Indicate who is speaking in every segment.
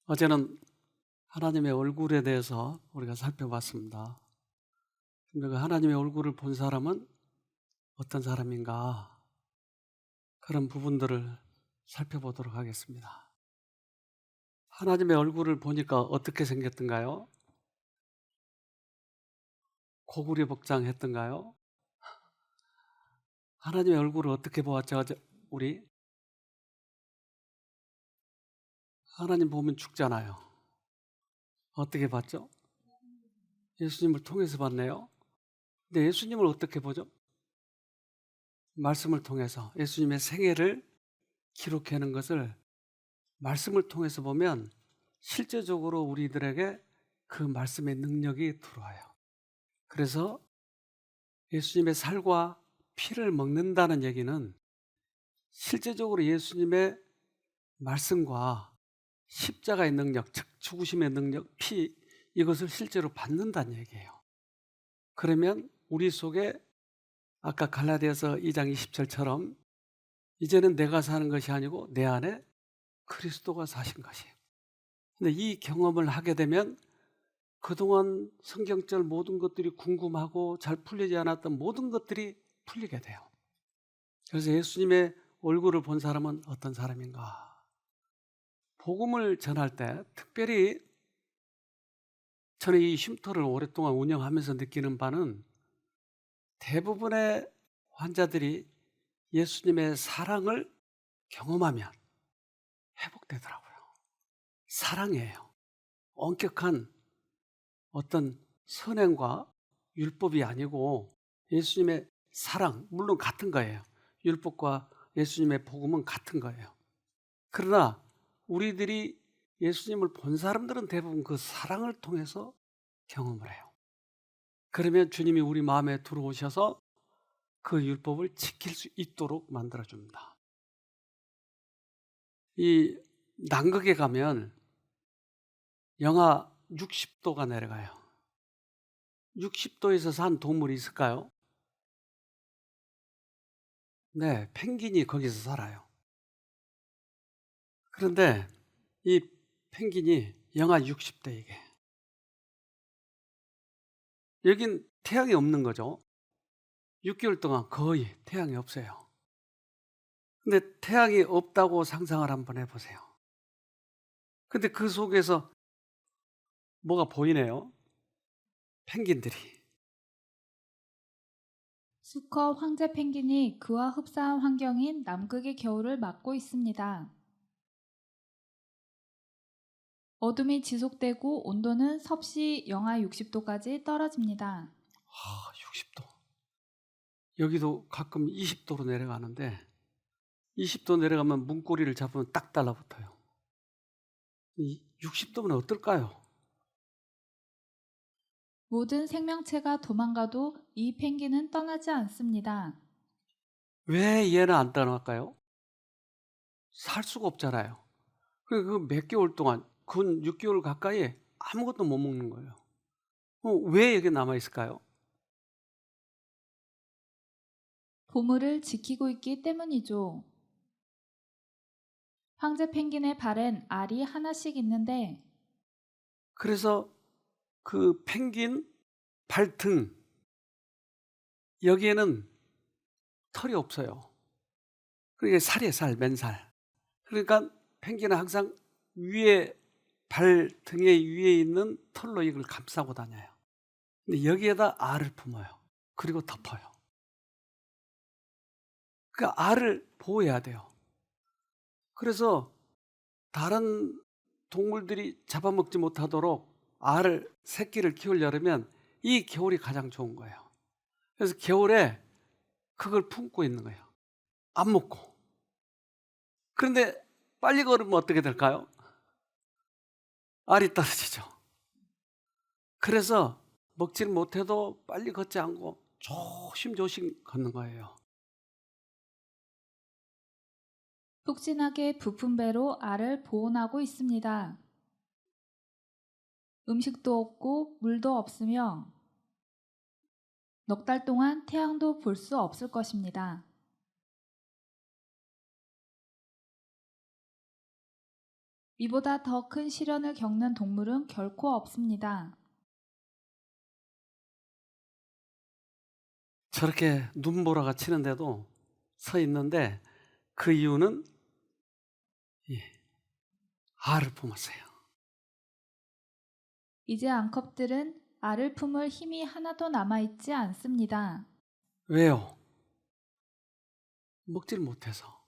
Speaker 1: 어제는 하나님의 얼굴에 대해서 우리가 살펴봤습니다. 근데 그 하나님의 얼굴을 본 사람은 어떤 사람인가? 그런 부분들을 살펴보도록 하겠습니다. 하나님의 얼굴을 보니까 어떻게 생겼던가요? 고구려 복장했던가요? 하나님의 얼굴을 어떻게 보았죠? 우리 하나님 보면 죽잖아요. 어떻게 봤죠? 예수님을 통해서 봤네요. 근데 예수님을 어떻게 보죠? 말씀을 통해서 예수님의 생애를 기록하는 것을 말씀을 통해서 보면 실제적으로 우리들에게 그 말씀의 능력이 들어와요. 그래서 예수님의 살과 피를 먹는다는 얘기는 실제적으로 예수님의 말씀과 십자가의 능력, 즉 죽으심의 능력, 피, 이것을 실제로 받는다는 얘기예요. 그러면 우리 속에 아까 갈라디아서 2장 20절처럼 이제는 내가 사는 것이 아니고 내 안에 그리스도가 사신 것이에요. 근데 이 경험을 하게 되면 그동안 성경절 모든 것들이 궁금하고 잘 풀리지 않았던 모든 것들이 풀리게 돼요. 그래서 예수님의 얼굴을 본 사람은 어떤 사람인가? 복음을 전할 때 특별히 저는 이 쉼터를 오랫동안 운영하면서 느끼는 바는 대부분의 환자들이 예수님의 사랑을 경험하면 회복되더라고요. 사랑이에요. 엄격한 어떤 선행과 율법이 아니고 예수님의 사랑, 물론 같은 거예요. 율법과 예수님의 복음은 같은 거예요. 그러나 우리들이 예수님을 본 사람들은 대부분 그 사랑을 통해서 경험을 해요. 그러면 주님이 우리 마음에 들어오셔서 그 율법을 지킬 수 있도록 만들어줍니다. 이 남극에 가면 영하 60도가 내려가요. 60도에서 산 동물이 있을까요? 네, 펭귄이 거기서 살아요. 그런데 이 펭귄이 영하 60대 이게. 여긴 태양이 없는 거죠. 6개월 동안 거의 태양이 없어요. 근데 태양이 없다고 상상을 한번 해보세요. 근데 그 속에서 뭐가 보이네요? 펭귄들이.
Speaker 2: 수컷 황제 펭귄이 그와 흡사한 환경인 남극의 겨울을 맞고 있습니다. 어둠이 지속되고 온도는 섭씨 영하 60도까지 떨어집니다.
Speaker 1: 60도. 여기도 가끔 20도로 내려가는데 20도 내려가면 문고리를 잡으면 딱 달라붙어요. 이 60도면 어떨까요?
Speaker 2: 모든 생명체가 도망가도 이 펭귄은 떠나지 않습니다.
Speaker 1: 왜 얘는 안 떠날까요? 살 수가 없잖아요. 그 몇 개월 동안, 근 6개월 가까이 아무것도 못 먹는 거예요. 왜 여기 남아있을까요?
Speaker 2: 보물을 지키고 있기 때문이죠. 황제 펭귄의 발엔 알이 하나씩 있는데
Speaker 1: 그래서 그 펭귄 발등, 여기에는 털이 없어요. 그게 살이에요, 살, 맨살. 그러니까 펭귄은 항상 위에, 발등에 위에 있는 털로 이걸 감싸고 다녀요. 근데 여기에다 알을 품어요. 그리고 덮어요. 그 알을 보호해야 돼요. 그래서 다른 동물들이 잡아먹지 못하도록 알을, 새끼를 키우려면 이 겨울이 가장 좋은 거예요. 그래서 겨울에 그걸 품고 있는 거예요. 안 먹고. 그런데 빨리 걸으면 어떻게 될까요? 알이 떨어지죠. 그래서 먹지를 못해도 빨리 걷지 않고 조심조심 걷는 거예요.
Speaker 2: 푹신하게 부푼 배로 알을 보온하고 있습니다. 음식도 없고 물도 없으며 넉 달 동안 태양도 볼 수 없을 것입니다. 이보다 더 큰 시련을 겪는 동물은 결코 없습니다.
Speaker 1: 저렇게 눈보라가 치는데도 서 있는데 그 이유는 알을 품었어요.
Speaker 2: 이제 암컷들은 알을 품을 힘이 하나도 남아있지 않습니다.
Speaker 1: 왜요? 먹질 못해서.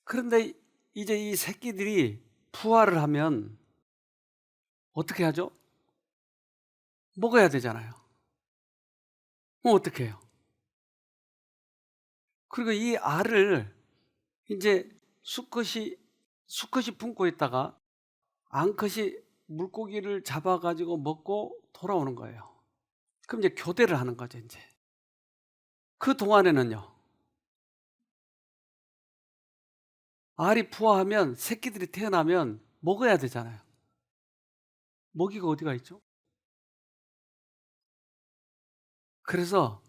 Speaker 1: 그런데 이제 이 새끼들이 부화를 하면 어떻게 하죠? 먹어야 되잖아요. 어떻게 해요? 그리고 이 알을 이제 수컷이 품고 있다가 암컷이 물고기를 잡아가지고 먹고 돌아오는 거예요. 그럼 이제 교대를 하는 거죠, 이제. 그 동안에는요, 알이 부화하면 새끼들이 태어나면 먹어야 되잖아요. 먹이가 어디가 있죠? 그래서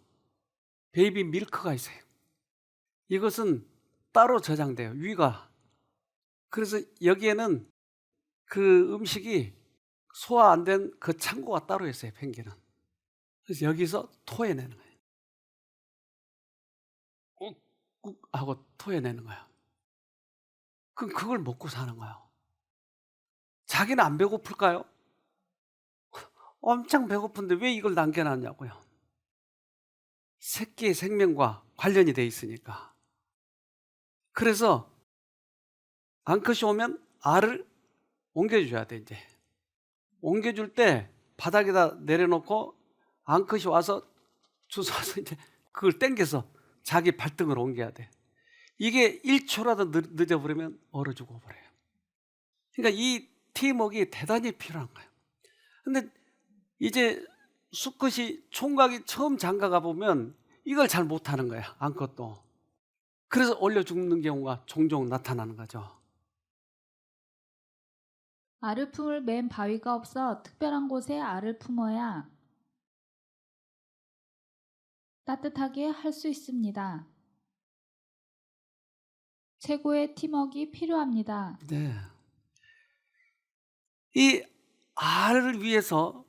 Speaker 1: 베이비 밀크가 있어요. 이것은 따로 저장돼요, 위가. 그래서 여기에는 그 음식이 소화 안 된 그 창고가 따로 있어요, 펭귄은. 그래서 여기서 토해내는 거예요. 꾹꾹 하고 토해내는 거예요. 그럼 그걸 먹고 사는 거예요. 자기는 안 배고플까요? 엄청 배고픈데 왜 이걸 남겨놨냐고요. 새끼의 생명과 관련이 돼 있으니까. 그래서 암컷이 오면 알을 옮겨줘야 돼, 이제. 옮겨줄 때 바닥에다 내려놓고 암컷이 와서 주워서 이제 그걸 땡겨서 자기 발등으로 옮겨야 돼. 이게 1초라도 늦어버리면 얼어 죽어버려요. 그러니까 이 팀워크가 대단히 필요한 거예요. 근데 이제 수컷이 총각이 처음 장가가 보면 이걸 잘 못하는 거야, 암컷도. 그래서 얼려 죽는 경우가 종종 나타나는 거죠.
Speaker 2: 알을 품을 맨 바위가 없어 특별한 곳에 알을 품어야 따뜻하게 할 수 있습니다. 최고의 팀워크가 필요합니다.
Speaker 1: 네. 이 알을 위해서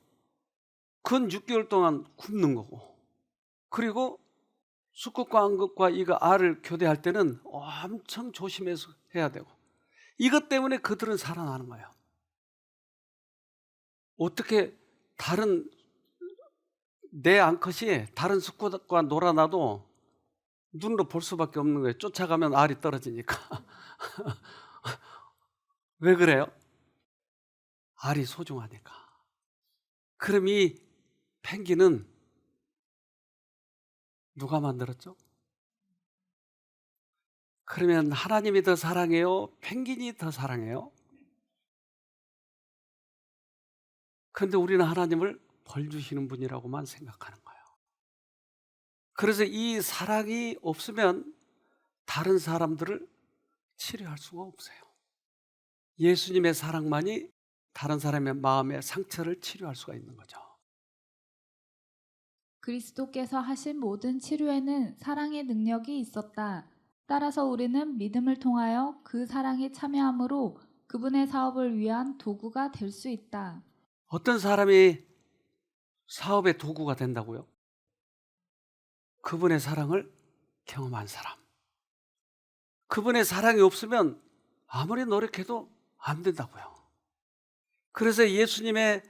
Speaker 1: 근 6개월 동안 굶는 거고, 그리고 수컷과 암컷과 이거 알을 교대할 때는 엄청 조심해서 해야 되고, 이것 때문에 그들은 살아나는 거예요. 어떻게 내 암컷이 다른 수컷과 놀아나도 눈으로 볼 수밖에 없는 거예요. 쫓아가면 알이 떨어지니까. 왜 그래요? 알이 소중하니까. 그럼 이 펭귄은 누가 만들었죠? 그러면 하나님이 더 사랑해요? 펭귄이 더 사랑해요? 그런데 우리는 하나님을 벌 주시는 분이라고만 생각하는 거예요. 그래서 이 사랑이 없으면 다른 사람들을 치료할 수가 없어요. 예수님의 사랑만이 다른 사람의 마음의 상처를 치료할 수가 있는 거죠.
Speaker 2: 그리스도께서 하신 모든 치료에는 사랑의 능력이 있었다. 따라서 우리는 믿음을 통하여 그 사랑에 참여함으로 그분의 사업을 위한 도구가 될 수 있다.
Speaker 1: 어떤 사람이 사업의 도구가 된다고요? 그분의 사랑을 경험한 사람. 그분의 사랑이 없으면 아무리 노력해도 안 된다고요. 그래서 예수님의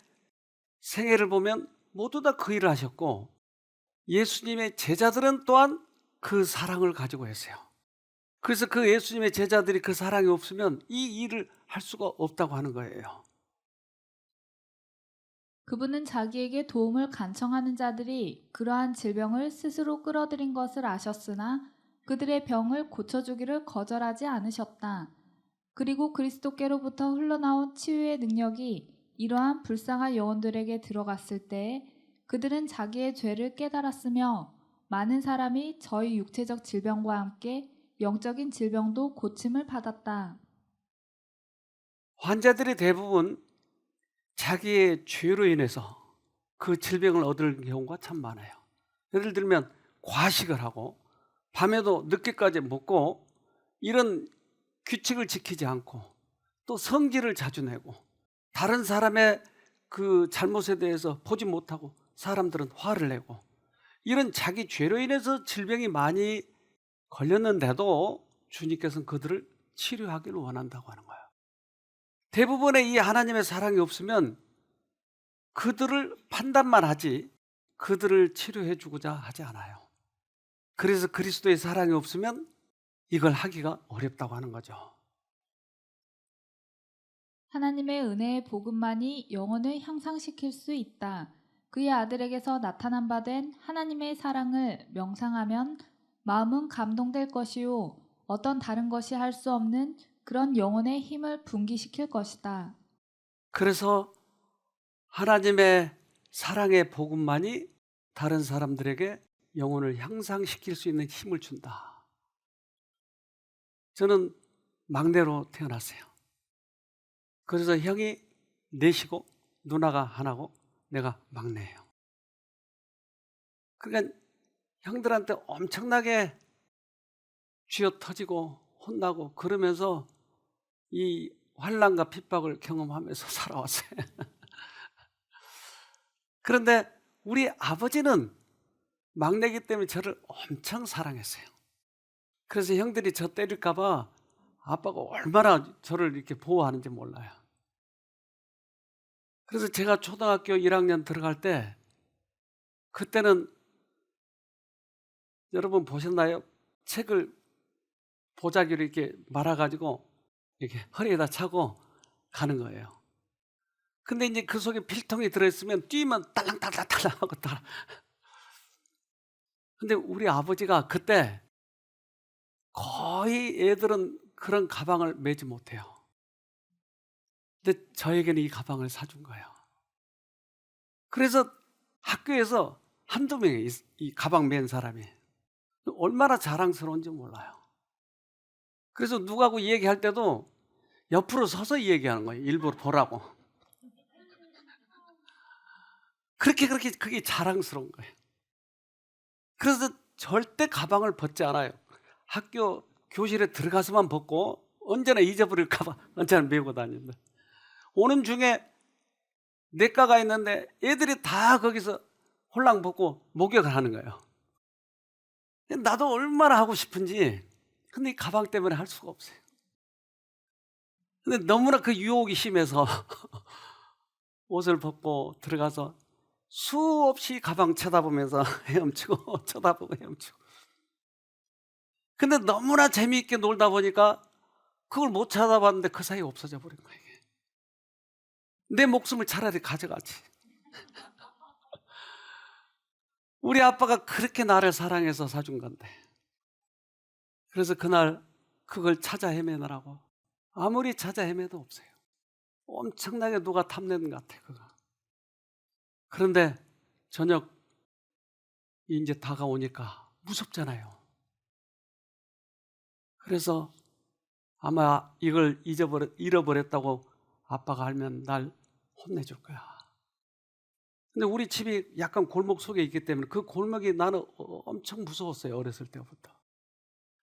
Speaker 1: 생애를 보면 모두 다 그 일을 하셨고, 예수님의 제자들은 또한 그 사랑을 가지고 했어요. 그래서 그 예수님의 제자들이 그 사랑이 없으면 이 일을 할 수가 없다고 하는 거예요.
Speaker 2: 그분은 자기에게 도움을 간청하는 자들이 그러한 질병을 스스로 끌어들인 것을 아셨으나 그들의 병을 고쳐주기를 거절하지 않으셨다. 그리고 그리스도께로부터 흘러나온 치유의 능력이 이러한 불쌍한 영혼들에게 들어갔을 때 그들은 자기의 죄를 깨달았으며 많은 사람이 저희 육체적 질병과 함께 영적인 질병도 고침을 받았다.
Speaker 1: 환자들이 대부분 자기의 죄로 인해서 그 질병을 얻을 경우가 참 많아요. 예를 들면 과식을 하고 밤에도 늦게까지 먹고 이런 규칙을 지키지 않고 또 성질을 자주 내고, 다른 사람의 그 잘못에 대해서 보지 못하고 사람들은 화를 내고, 이런 자기 죄로 인해서 질병이 많이 걸렸는데도 주님께서는 그들을 치료하기를 원한다고 하는 거예요. 대부분의 이 하나님의 사랑이 없으면 그들을 판단만 하지 그들을 치료해 주고자 하지 않아요. 그래서 그리스도의 사랑이 없으면 이걸 하기가 어렵다고 하는 거죠.
Speaker 2: 하나님의 은혜의 복음만이 영혼을 향상시킬 수 있다. 그의 아들에게서 나타난 바 된 하나님의 사랑을 명상하면 마음은 감동될 것이요 어떤 다른 것이 할 수 없는 그런 영혼의 힘을 분기시킬 것이다.
Speaker 1: 그래서 하나님의 사랑의 복음만이 다른 사람들에게 영혼을 향상시킬 수 있는 힘을 준다. 저는 막내로 태어났어요. 그래서 형이 넷이고 누나가 하나고 내가 막내예요. 그러니까 형들한테 엄청나게 쥐어 터지고 혼나고 그러면서 이 환난과 핍박을 경험하면서 살아왔어요. 그런데 우리 아버지는 막내기 때문에 저를 엄청 사랑했어요. 그래서 형들이 저 때릴까 봐 아빠가 얼마나 저를 이렇게 보호하는지 몰라요. 그래서 제가 초등학교 1학년 들어갈 때, 그때는 여러분 보셨나요? 책을 보자기로 이렇게 말아가지고 이렇게 허리에다 차고 가는 거예요. 근데 이제 그 속에 필통이 들어있으면 뛰면 딸랑딸랑딸랑 하고 따라. 근데 우리 아버지가 그때 거의 애들은 그런 가방을 매지 못해요. 근데 저에게는 이 가방을 사준 거예요. 그래서 학교에서 한두 명이 이 가방 맨 사람이 얼마나 자랑스러운지 몰라요. 그래서 누구하고 얘기할 때도 옆으로 서서 얘기하는 거예요. 일부러 보라고. 그렇게 그게 자랑스러운 거예요. 그래서 절대 가방을 벗지 않아요. 학교 교실에 들어가서만 벗고 언제나 잊어버릴까 봐 언제나 메고 다닌다. 오는 중에 내과가 있는데 애들이 다 거기서 홀랑 벗고 목욕을 하는 거예요. 나도 얼마나 하고 싶은지, 근데 이 가방 때문에 할 수가 없어요. 근데 너무나 그 유혹이 심해서 옷을 벗고 들어가서 수없이 가방 쳐다보면서 헤엄치고 쳐다보고 헤엄치고. 근데 너무나 재미있게 놀다 보니까 그걸 못 찾아봤는데 그 사이에 없어져 버린 거예요. 내 목숨을 차라리 가져가지. 우리 아빠가 그렇게 나를 사랑해서 사준 건데. 그래서 그날 그걸 찾아 헤매느라고 아무리 찾아 헤매도 없어요. 엄청나게 누가 탐내는 것 같아요, 그거. 그런데 저녁 이제 다가오니까 무섭잖아요. 그래서 아마 이걸 잃어버렸다고 아빠가 알면 날 혼내줄 거야. 근데 우리 집이 약간 골목 속에 있기 때문에 그 골목이 나는 엄청 무서웠어요, 어렸을 때부터.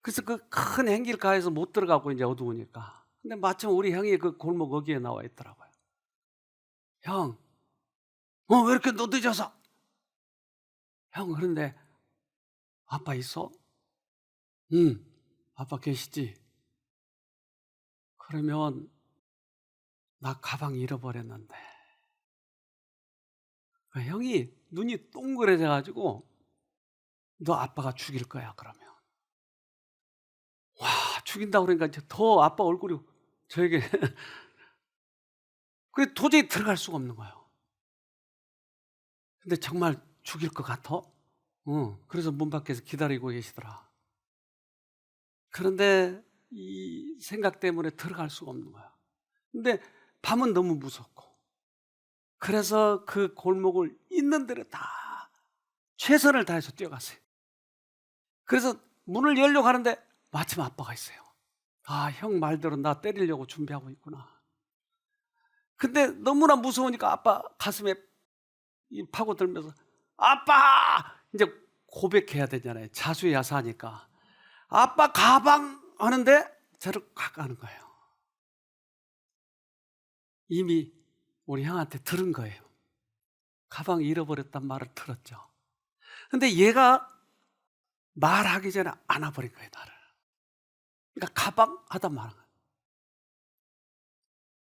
Speaker 1: 그래서 그 큰 행길가에서 못 들어가고 이제 어두우니까. 근데 마침 우리 형이 그 골목 거기에 나와 있더라고요. 형, 왜 이렇게 너 늦어서? 형, 그런데 아빠 있어? 응, 아빠 계시지? 그러면 나 가방 잃어버렸는데. 그 형이 눈이 동그래져가지고 너 아빠가 죽일 거야 그러면. 와, 죽인다고 그러니까 이제 더 아빠 얼굴이 저에게 그게 도저히 들어갈 수가 없는 거예요. 근데 정말 죽일 것 같아? 그래서 문 밖에서 기다리고 계시더라. 그런데 이 생각 때문에 들어갈 수가 없는 거야. 근데 밤은 너무 무섭고. 그래서 그 골목을 있는 대로 다 최선을 다해서 뛰어갔어요. 그래서 문을 열려고 하는데 마침 아빠가 있어요. 아, 형 말대로 나 때리려고 준비하고 있구나. 근데 너무나 무서우니까 아빠 가슴에 파고들면서 아빠! 이제 고백해야 되잖아요. 자수야사하니까. 아빠 가방 하는데 저를 각 가는 거예요. 이미 우리 형한테 들은 거예요. 가방 잃어버렸단 말을 들었죠. 근데 얘가 말하기 전에 안아버린 거예요, 나를. 그러니까 가방 하다 말한 거예요.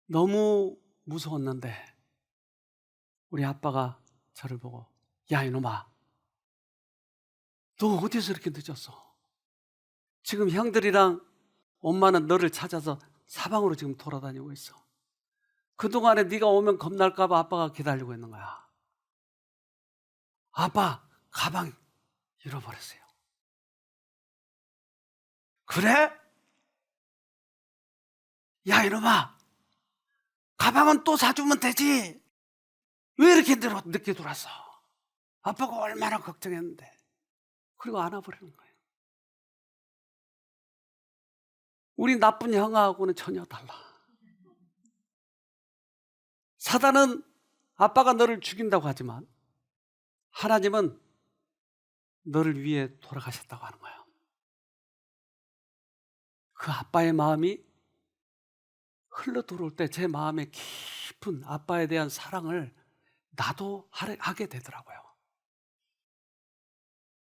Speaker 1: 너무 무서웠는데 우리 아빠가 저를 보고, 야 이놈아, 너 어디서 이렇게 늦었어? 지금 형들이랑 엄마는 너를 찾아서 사방으로 지금 돌아다니고 있어. 그동안에 네가 오면 겁날까 봐 아빠가 기다리고 있는 거야. 아빠 가방 잃어버렸어요. 그래? 야 이놈아, 가방은 또 사주면 되지. 왜 이렇게 늦게 들어왔어? 아빠가 얼마나 걱정했는데. 그리고 안아버리는 거예요. 우리 나쁜 형아하고는 전혀 달라. 사단은 아빠가 너를 죽인다고 하지만 하나님은 너를 위해 돌아가셨다고 하는 거예요. 그 아빠의 마음이 흘러 들어올 때 제 마음에 깊은 아빠에 대한 사랑을 나도 하게 되더라고요.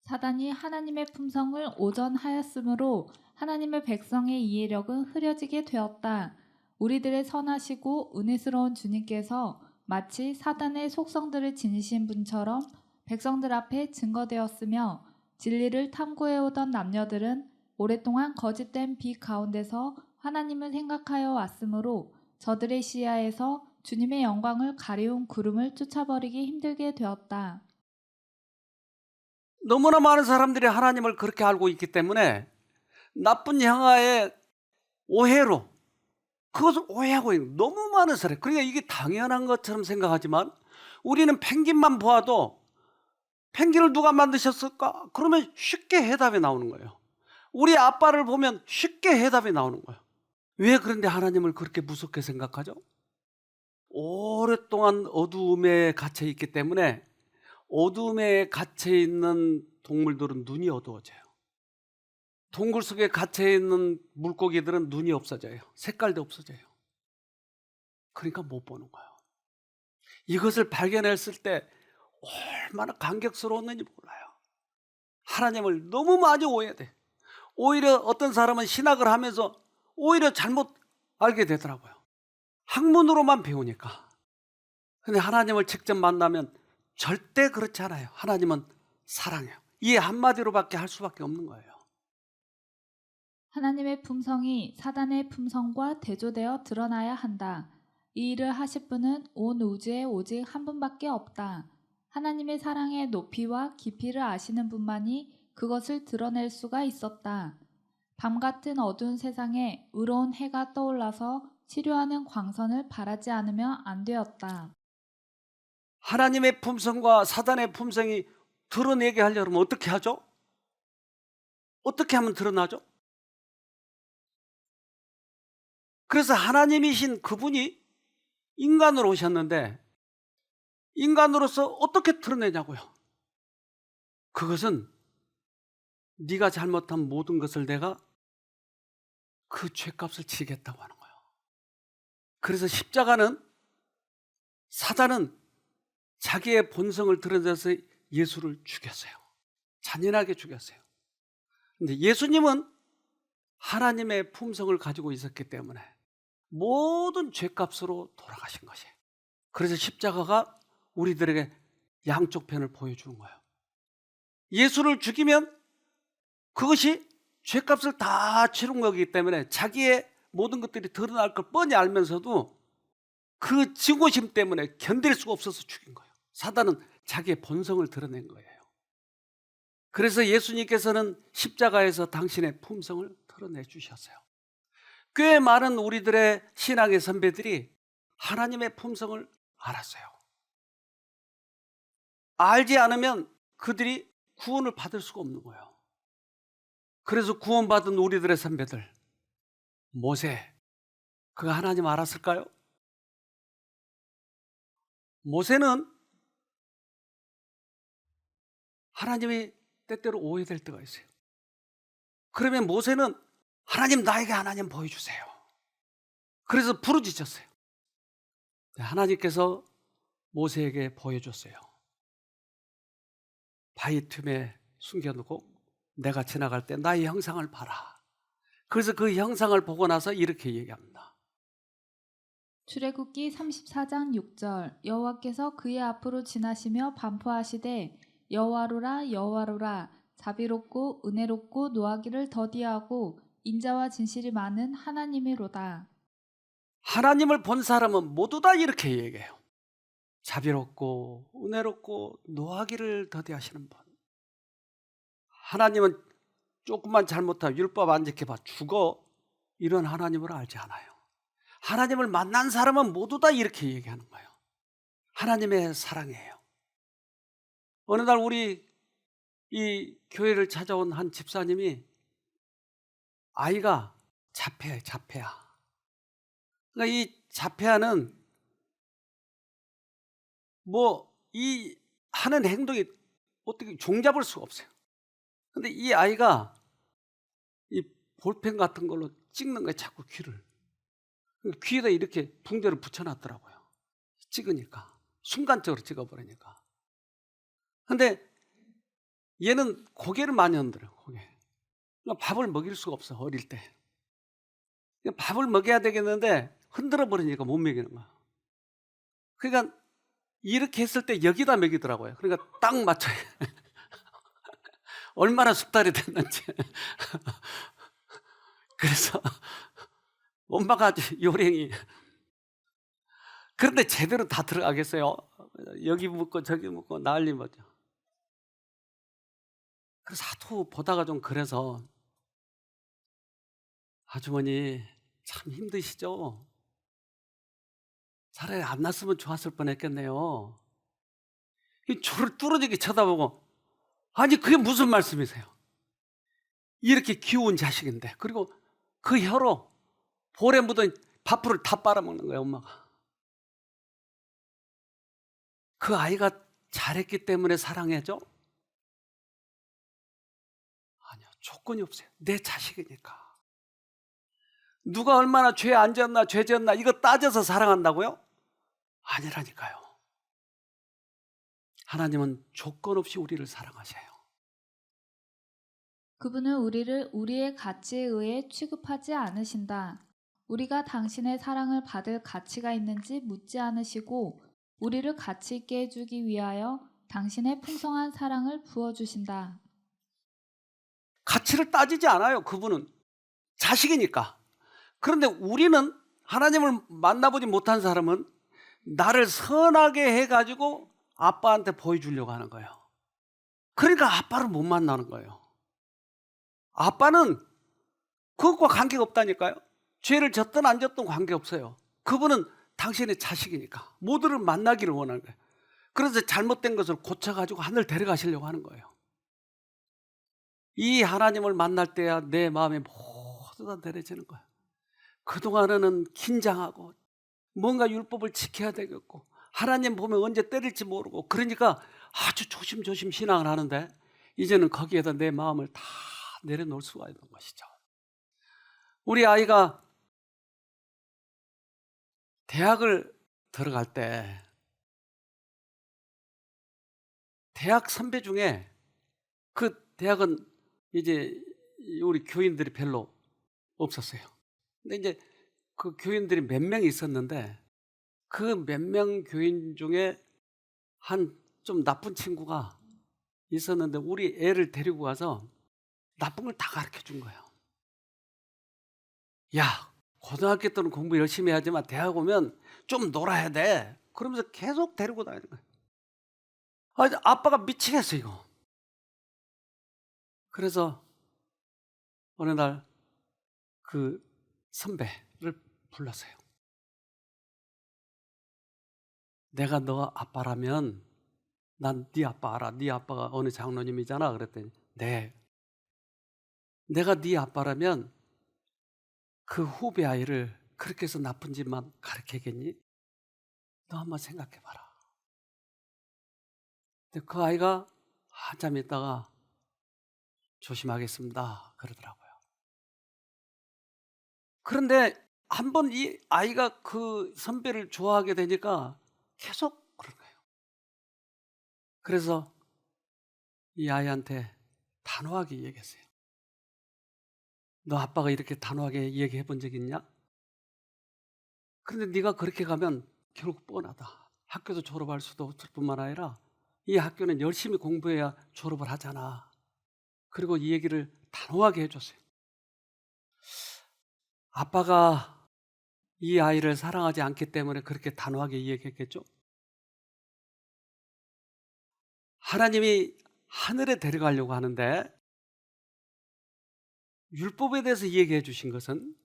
Speaker 2: 사단이 하나님의 품성을 오전하였으므로 하나님의 백성의 이해력은 흐려지게 되었다. 우리들의 선하시고 은혜스러운 주님께서 마치 사단의 속성들을 지니신 분처럼 백성들 앞에 증거되었으며 진리를 탐구해오던 남녀들은 오랫동안 거짓된 빛 가운데서 하나님을 생각하여 왔으므로 저들의 시야에서 주님의 영광을 가리운 구름을 쫓아버리기 힘들게 되었다.
Speaker 1: 너무나 많은 사람들이 하나님을 그렇게 알고 있기 때문에 나쁜 형아의 오해로 그것을 오해하고 있는 너무 많은 사람. 그러니까 이게 당연한 것처럼 생각하지만 우리는 펭귄만 보아도 펭귄을 누가 만드셨을까? 그러면 쉽게 해답이 나오는 거예요. 우리 아빠를 보면 쉽게 해답이 나오는 거예요. 왜 그런데 하나님을 그렇게 무섭게 생각하죠? 오랫동안 어두움에 갇혀 있기 때문에 어둠에 갇혀 있는 동물들은 눈이 어두워져요. 동굴 속에 갇혀 있는 물고기들은 눈이 없어져요. 색깔도 없어져요. 그러니까 못 보는 거예요. 이것을 발견했을 때 얼마나 감격스러웠는지 몰라요. 하나님을 너무 많이 오해돼. 오히려 어떤 사람은 신학을 하면서 오히려 잘못 알게 되더라고요. 학문으로만 배우니까. 근데 하나님을 직접 만나면 절대 그렇지 않아요. 하나님은 사랑해요. 이 한마디로밖에 할 수밖에 없는 거예요.
Speaker 2: 하나님의 품성이 사단의 품성과 대조되어 드러나야 한다. 이 일을 하실 분은 온 우주에 오직 한 분밖에 없다. 하나님의 사랑의 높이와 깊이를 아시는 분만이 그것을 드러낼 수가 있었다. 밤 같은 어두운 세상에 의로운 해가 떠올라서 치료하는 광선을 바라지 않으면 안 되었다.
Speaker 1: 하나님의 품성과 사단의 품성이 드러내게 하려면 어떻게 하죠? 어떻게 하면 드러나죠? 그래서 하나님이신 그분이 인간으로 오셨는데 인간으로서 어떻게 드러내냐고요? 그것은 네가 잘못한 모든 것을 내가 그 죄값을 지겠다고 하는 거예요. 그래서 십자가는 사단은 자기의 본성을 드러내서 예수를 죽였어요. 잔인하게 죽였어요. 근데 예수님은 하나님의 품성을 가지고 있었기 때문에 모든 죄값으로 돌아가신 것이에요. 그래서 십자가가 우리들에게 양쪽 편을 보여주는 거예요. 예수를 죽이면 그것이 죄값을 다 치른 거기 때문에 자기의 모든 것들이 드러날 걸 뻔히 알면서도 그 증오심 때문에 견딜 수가 없어서 죽인 거예요. 사단은 자기의 본성을 드러낸 거예요. 그래서 예수님께서는 십자가에서 당신의 품성을 드러내 주셨어요. 꽤 많은 우리들의 신앙의 선배들이 하나님의 품성을 알았어요. 알지 않으면 그들이 구원을 받을 수가 없는 거예요. 그래서 구원받은 우리들의 선배들, 모세, 그가 하나님 알았을까요? 모세는 하나님이 때때로 오해될 때가 있어요. 그러면 모세는 하나님 나에게 하나님 보여주세요. 그래서 부르짖었어요. 하나님께서 모세에게 보여줬어요. 바위 틈에 숨겨놓고 내가 지나갈 때 나의 형상을 봐라. 그래서 그 형상을 보고 나서 이렇게 얘기합니다.
Speaker 2: 출애굽기 34장 6절 여호와께서 그의 앞으로 지나시며 반포하시되 여호와로라 여호와로라 자비롭고 은혜롭고 노하기를 더디하고 인자와 진실이 많은 하나님이로다.
Speaker 1: 하나님을 본 사람은 모두 다 이렇게 얘기해요. 자비롭고 은혜롭고 노하기를 더디하시는 분. 하나님은 조금만 잘못하면 율법 안 지켜봐 죽어, 이런 하나님을 알지 않아요. 하나님을 만난 사람은 모두 다 이렇게 얘기하는 거예요. 하나님의 사랑이에요. 어느 날 우리 이 교회를 찾아온 한 집사님이 아이가 자폐야. 그러니까 이 자폐아는 뭐 이 하는 행동이 어떻게 종잡을 수가 없어요. 근데 이 아이가 이 볼펜 같은 걸로 찍는 거예요. 자꾸 귀를. 귀에다 이렇게 붕대를 붙여놨더라고요. 찍으니까. 순간적으로 찍어버리니까. 근데 얘는 고개를 많이 흔들어요. 고개. 그러니까 밥을 먹일 수가 없어, 어릴 때. 그러니까 밥을 먹여야 되겠는데 흔들어 버리니까 못 먹이는 거야. 그러니까 이렇게 했을 때 여기다 먹이더라고요. 그러니까 딱 맞춰요. 얼마나 숙달이 됐는지. 그래서 엄마가 아주 요령이. 그런데 제대로 다 들어가겠어요? 여기 묻고 저기 묻고 난리 뭐죠. 그래서 하도 보다가 좀 그래서 아주머니 참 힘드시죠? 차라리 안 났으면 좋았을 뻔했겠네요. 이 저를 뚫어지게 쳐다보고, 아니 그게 무슨 말씀이세요? 이렇게 귀여운 자식인데. 그리고 그 혀로 볼에 묻은 밥풀을 다 빨아먹는 거예요, 엄마가. 그 아이가 잘했기 때문에 사랑해줘? 아니요, 조건이 없어요. 내 자식이니까. 누가 얼마나 죄 안 지었나 죄 지었나 이거 따져서 사랑한다고요? 아니라니까요. 하나님은 조건 없이 우리를 사랑하셔요.
Speaker 2: 그분은 우리를 우리의 가치에 의해 취급하지 않으신다. 우리가 당신의 사랑을 받을 가치가 있는지 묻지 않으시고 우리를 가치 있게 해주기 위하여 당신의 풍성한 사랑을 부어주신다.
Speaker 1: 가치를 따지지 않아요. 그분은 자식이니까. 그런데 우리는, 하나님을 만나보지 못한 사람은 나를 선하게 해가지고 아빠한테 보여주려고 하는 거예요. 그러니까 아빠를 못 만나는 거예요. 아빠는 그것과 관계가 없다니까요. 죄를 졌든 안 졌든 관계없어요. 그분은 당신의 자식이니까 모두를 만나기를 원하는 거예요. 그래서 잘못된 것을 고쳐가지고 하늘 데려가시려고 하는 거예요. 이 하나님을 만날 때야 내 마음이 모두 다 내려지는 거예요. 그동안에는 긴장하고 뭔가 율법을 지켜야 되겠고 하나님 보면 언제 때릴지 모르고 그러니까 아주 조심조심 신앙을 하는데 이제는 거기에다 내 마음을 다 내려놓을 수가 있는 것이죠. 우리 아이가 대학을 들어갈 때 대학 선배 중에, 그 대학은 이제 우리 교인들이 별로 없었어요. 근데 이제 그 교인들이 몇 명 있었는데 그 몇 명 교인 중에 한 좀 나쁜 친구가 있었는데 우리 애를 데리고 가서 나쁜 걸 다 가르쳐 준 거예요. 야, 고등학교 때는 공부 열심히 하지만 대학 오면 좀 놀아야 돼. 그러면서 계속 데리고 다니는 거예요. 아빠가 미치겠어 이거. 그래서 어느 날 그 선배를 불렀어요. 내가 너 아빠라면, 난 네 아빠 알아. 네 아빠가 어느 장로님이잖아. 그랬더니 네. 내가 네 아빠라면 그 후배 아이를 그렇게 해서 나쁜 짓만 가르치겠니? 너 한번 생각해봐라. 근데 그 아이가 한참 있다가 조심하겠습니다 그러더라고요. 그런데 한번 이 아이가 그 선배를 좋아하게 되니까 계속 그런 거예요. 그래서 이 아이한테 단호하게 얘기했어요. "너 아빠가 이렇게 단호하게 얘기해 본 적 있냐? 근데 네가 그렇게 가면 결국 뻔하다. 학교도 졸업할 수도 없을 뿐만 아니라 이 학교는 열심히 공부해야 졸업을 하잖아." 그리고 이 얘기를 단호하게 해 줬어요. 아빠가 이 아이를 사랑하지 않기 때문에 그렇게 단호하게 얘기했겠죠? 하나님이 하늘에 데려가려고 하는데 율법에 대해서 얘기해 주신 것은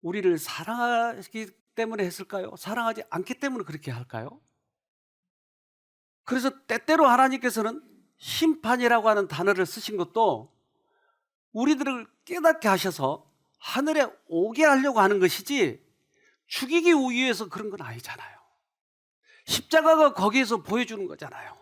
Speaker 1: 우리를 사랑하기 때문에 했을까요? 사랑하지 않기 때문에 그렇게 할까요? 그래서 때때로 하나님께서는 심판이라고 하는 단어를 쓰신 것도 우리들을 깨닫게 하셔서 하늘에 오게 하려고 하는 것이지 죽이기 위해서 그런 건 아니잖아요. 십자가가 거기에서 보여주는 거잖아요.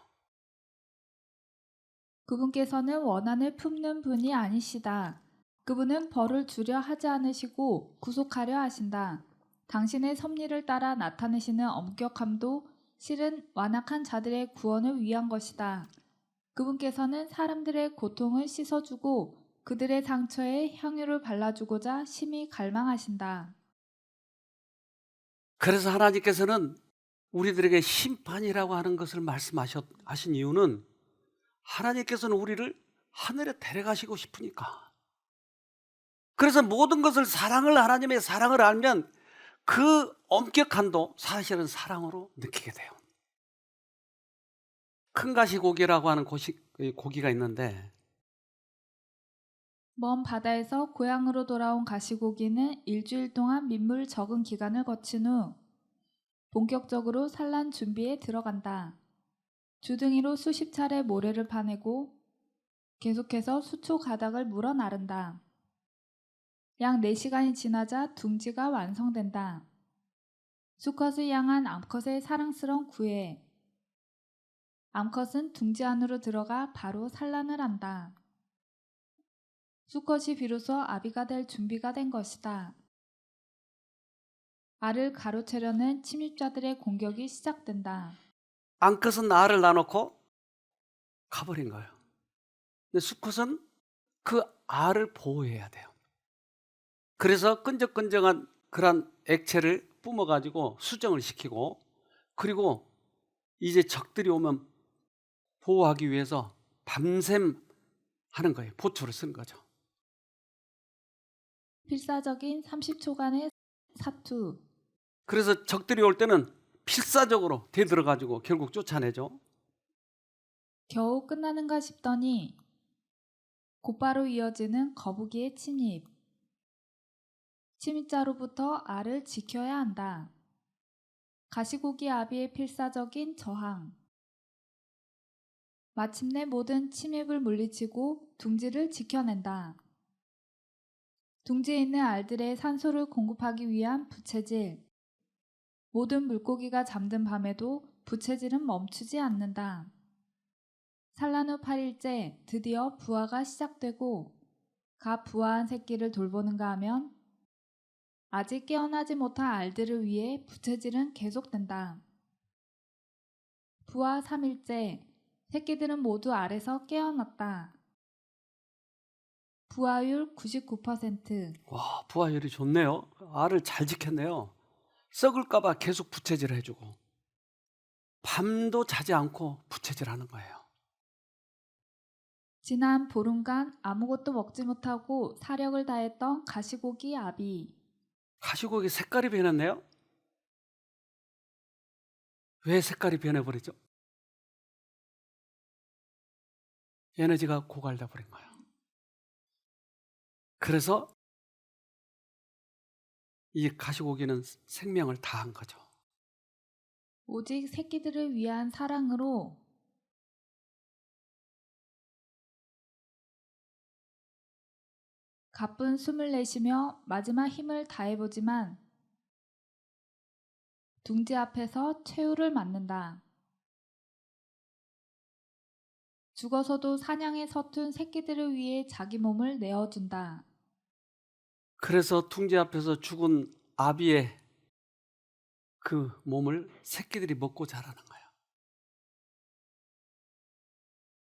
Speaker 2: 그분께서는 원한을 품는 분이 아니시다. 그분은 벌을 주려 하지 않으시고 구속하려 하신다. 당신의 섭리를 따라 나타내시는 엄격함도 실은 완악한 자들의 구원을 위한 것이다. 그분께서는 사람들의 고통을 씻어주고 그들의 상처에 향유를 발라주고자 심히 갈망하신다.
Speaker 1: 그래서 하나님께서는 우리들에게 심판이라고 하는 것을 말씀하신 이유는 하나님께서는 우리를 하늘에 데려가시고 싶으니까. 그래서 모든 것을 하나님의 사랑을 알면 그 엄격함도 사실은 사랑으로 느끼게 돼요. 큰 가시고기라고 하는 고기가 있는데
Speaker 2: 먼 바다에서 고향으로 돌아온 가시고기는 일주일 동안 민물 적은 기간을 거친 후 본격적으로 산란 준비에 들어간다. 주둥이로 수십 차례 모래를 파내고 계속해서 수초 가닥을 물어 나른다. 약 4시간이 지나자 둥지가 완성된다. 수컷을 향한 암컷의 사랑스러운 구애. 암컷은 둥지 안으로 들어가 바로 산란을 한다. 수컷이 비로소 아비가 될 준비가 된 것이다. 알을 가로채려는 침입자들의 공격이 시작된다.
Speaker 1: 암컷은 알을 놔놓고 가버린 거예요. 근데 수컷은 그 알을 보호해야 돼요. 그래서 끈적끈적한 그런 액체를 뿜어가지고 수정을 시키고 그리고 이제 적들이 오면 보호하기 위해서 밤샘 하는 거예요. 보초를 쓰는 거죠.
Speaker 2: 필사적인 30초간의 사투.
Speaker 1: 그래서 적들이 올 때는 필사적으로 대들어가지고 결국 쫓아내죠.
Speaker 2: 겨우 끝나는가 싶더니 곧바로 이어지는 거북이의 침입. 침입자로부터 알을 지켜야 한다. 가시고기 아비의 필사적인 저항. 마침내 모든 침입을 물리치고 둥지를 지켜낸다. 둥지에 있는 알들의 산소를 공급하기 위한 부채질. 모든 물고기가 잠든 밤에도 부채질은 멈추지 않는다. 산란 후 8일째 드디어 부화가 시작되고 갓 부화한 새끼를 돌보는가 하면 아직 깨어나지 못한 알들을 위해 부채질은 계속된다. 부화 3일째 새끼들은 모두 알에서 깨어났다. 부화율 99%.
Speaker 1: 와, 부화율이 좋네요. 알을 잘 지켰네요. 썩을까봐 계속 부채질을 해주고 밤도 자지 않고 부채질하는 거예요.
Speaker 2: 지난 보름간 아무것도 먹지 못하고 사력을 다했던 가시고기 아비.
Speaker 1: 가시고기 색깔이 변했네요. 왜 색깔이 변해버리죠? 에너지가 고갈돼 버린 거예요. 그래서 이 가시고기는 생명을 다한 거죠.
Speaker 2: 오직 새끼들을 위한 사랑으로 가쁜 숨을 내쉬며 마지막 힘을 다해보지만 둥지 앞에서 최후를 맞는다. 죽어서도 사냥에 서툰 새끼들을 위해 자기 몸을 내어준다.
Speaker 1: 그래서 둥지 앞에서 죽은 아비의 그 몸을 새끼들이 먹고 자라는 거예요.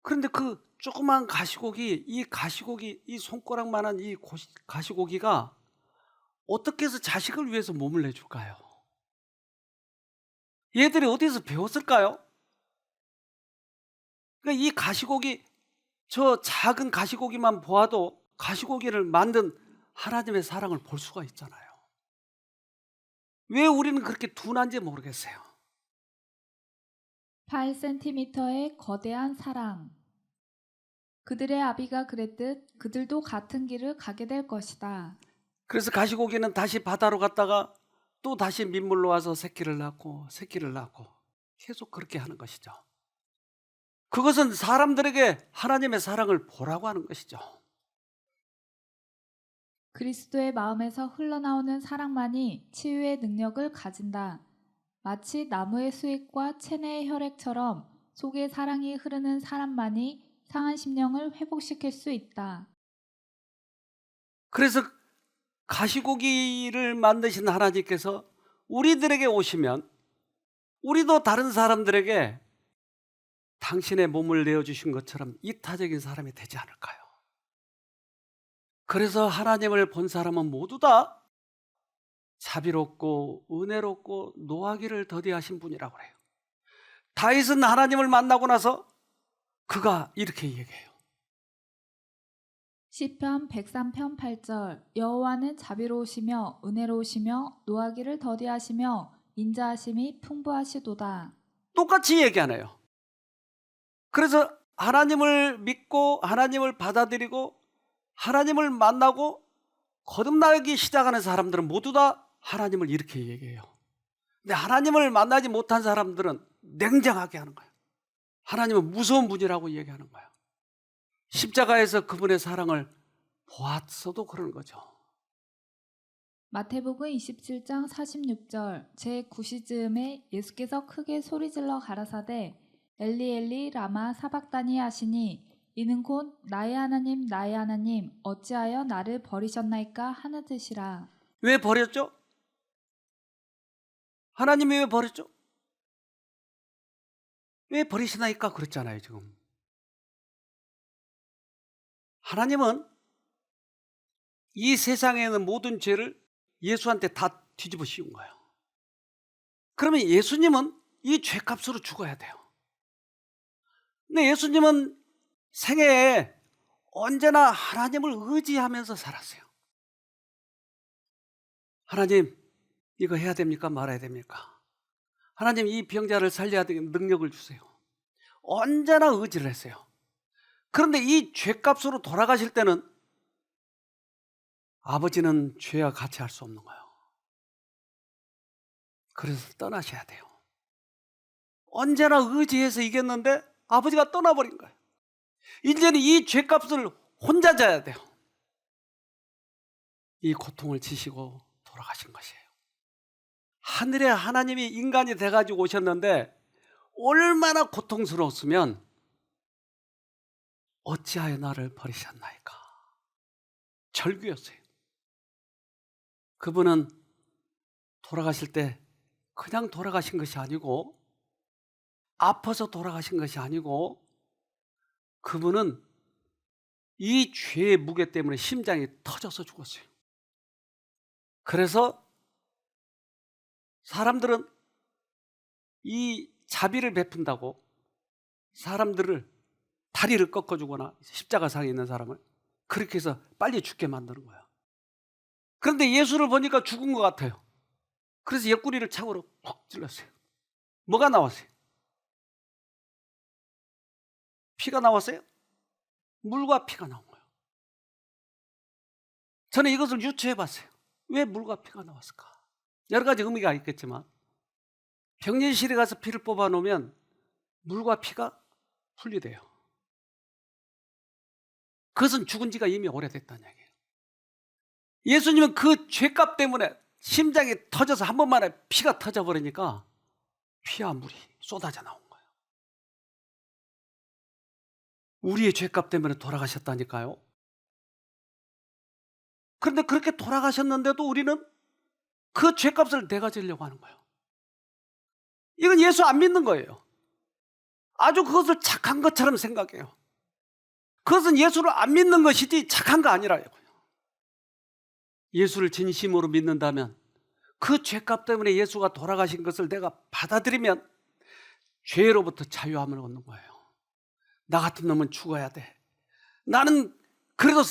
Speaker 1: 그런데 그 조그만 가시고기, 이 손가락만한 이 가시고기가 어떻게 해서 자식을 위해서 몸을 내줄까요? 얘들이 어디서 배웠을까요? 그러니까 이 가시고기, 저 작은 가시고기만 보아도 가시고기를 만든 하나님의 사랑을 볼 수가 있잖아요. 왜 우리는 그렇게 둔한지 모르겠어요.
Speaker 2: 8cm의 거대한 사랑. 그들의 아비가 그랬듯 그들도 같은 길을 가게 될 것이다.
Speaker 1: 그래서 가시고기는 다시 바다로 갔다가 또 다시 민물로 와서 새끼를 낳고 계속 그렇게 하는 것이죠. 그것은 사람들에게 하나님의 사랑을 보라고 하는 것이죠.
Speaker 2: 그리스도의 마음에서 흘러나오는 사랑만이 치유의 능력을 가진다. 마치 나무의 수액과 체내의 혈액처럼 속에 사랑이 흐르는 사람만이 상한 심령을 회복시킬 수 있다.
Speaker 1: 그래서 가시고기를 만드신 하나님께서 우리들에게 오시면 우리도 다른 사람들에게 당신의 몸을 내어주신 것처럼 이타적인 사람이 되지 않을까요? 그래서 하나님을 본 사람은 모두 다 자비롭고 은혜롭고 노하기를 더디하신 분이라고 해요. 다윗은 하나님을 만나고 나서 그가 이렇게 얘기해요.
Speaker 2: 시편 103편 8절. 여호와는 자비로우시며 은혜로우시며 노하기를 더디하시며 인자하심이 풍부하시도다.
Speaker 1: 똑같이 얘기하네요. 그래서 하나님을 믿고 하나님을 받아들이고 하나님을 만나고 거듭나기 시작하는 사람들은 모두 다 하나님을 이렇게 얘기해요. 근데 하나님을 만나지 못한 사람들은 냉정하게 하는 거예요. 하나님은 무서운 분이라고 얘기하는 거예요. 십자가에서 그분의 사랑을 보았어도 그러는 거죠.
Speaker 2: 마태복음 27장 46절. 제9시쯤에 예수께서 크게 소리질러 가라사대 엘리 엘리 라마 사박다니 하시니 이는 곧 나의 하나님 어찌하여 나를 버리셨나이까 하는 뜻이라.
Speaker 1: 왜 버렸죠? 하나님이 왜 버렸죠? 왜 버리시나이까 그랬잖아요 지금. 하나님은 이 세상에 있는 모든 죄를 예수한테 다 뒤집어 씌운 거예요. 그러면 예수님은 이 죄값으로 죽어야 돼요. 근데 예수님은 생애에 언제나 하나님을 의지하면서 살았어요. 하나님, 이거 해야 됩니까? 말아야 됩니까? 하나님, 이 병자를 살려야 되는 능력을 주세요. 언제나 의지를 했어요. 그런데 이 죄값으로 돌아가실 때는 아버지는 죄와 같이 할 수 없는 거예요. 그래서 떠나셔야 돼요. 언제나 의지해서 이겼는데 아버지가 떠나버린 거예요. 이제는 이 죄값을 혼자 져야 돼요. 이 고통을 지시고 돌아가신 것이에요. 하늘의 하나님이 인간이 돼가지고 오셨는데 얼마나 고통스러웠으면 어찌하여 나를 버리셨나이까. 절규였어요. 그분은 돌아가실 때 그냥 돌아가신 것이 아니고 아파서 돌아가신 것이 아니고 그분은 이 죄의 무게 때문에 심장이 터져서 죽었어요. 그래서 사람들은 이 자비를 베푼다고 사람들을 다리를 꺾어주거나 십자가상에 있는 사람을 그렇게 해서 빨리 죽게 만드는 거예요. 그런데 예수를 보니까 죽은 것 같아요. 그래서 옆구리를 창으로 푹 찔렀어요. 뭐가 나왔어요? 피가 나왔어요? 물과 피가 나온 거예요. 저는 이것을 유추해 봤어요. 왜 물과 피가 나왔을까? 여러 가지 의미가 있겠지만 병진실에 가서 피를 뽑아 놓으면 물과 피가 분리돼요. 그것은 죽은 지가 이미 오래됐다는 얘기예요. 예수님은 그 죄값 때문에 심장이 터져서 한 번만에 피가 터져버리니까 피와 물이 쏟아져 나온 거예요. 우리의 죄값 때문에 돌아가셨다니까요. 그런데 그렇게 돌아가셨는데도 우리는 그 죄값을 내가 지려고 하는 거예요. 이건 예수 안 믿는 거예요. 아주 그것을 착한 것처럼 생각해요. 그것은 예수를 안 믿는 것이지 착한 거 아니라요. 예수를 진심으로 믿는다면 그 죄값 때문에 예수가 돌아가신 것을 내가 받아들이면 죄로부터 자유함을 얻는 거예요. 나 같은 놈은 죽어야 돼. 나는 그래도